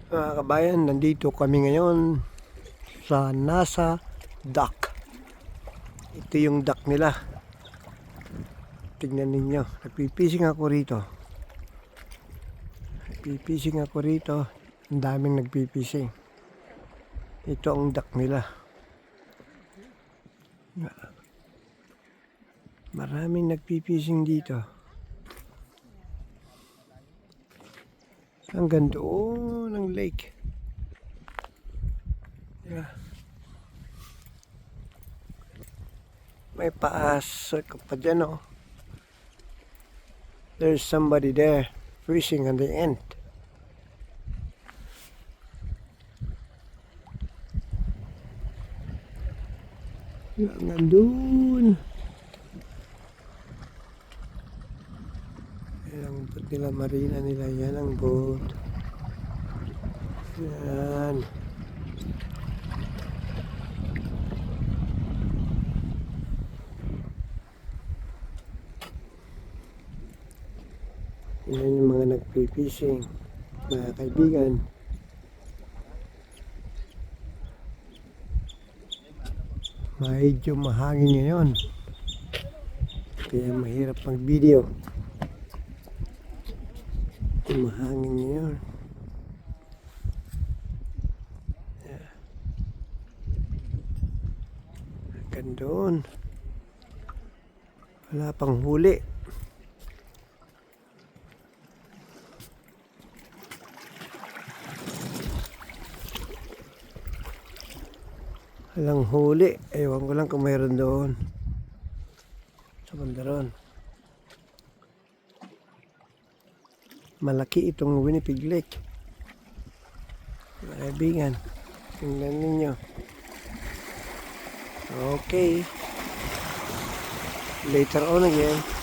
Mga kabayan, nandito kami ngayon sa NASA dock. Ito yung dock nila. Tingnan ninyo, nagpipising ako rito. Ang daming nagpipising. Ito ang dock nila. Maraming nagpipising dito. Hanggang doon ang lake. Yeah. May paasok pa dyan, oh. There's somebody there fishing on the end. Nandun. Yan ang boat nila, marina nila. Yan ang boat. Yan. Yan yung mga nagpipishing, mga kaibigan. Medyo mahangin ngayon, kaya mahirap mag-video. Mahangin ngayon. Yeah. Hanggang doon. Wala pang huli. Walang huli. Ewan ko lang kung mayroon doon sa bandaron. Malaki itong Winnipeg Lake. Kaibigan, tingnan ninyo. Okay. Later on again.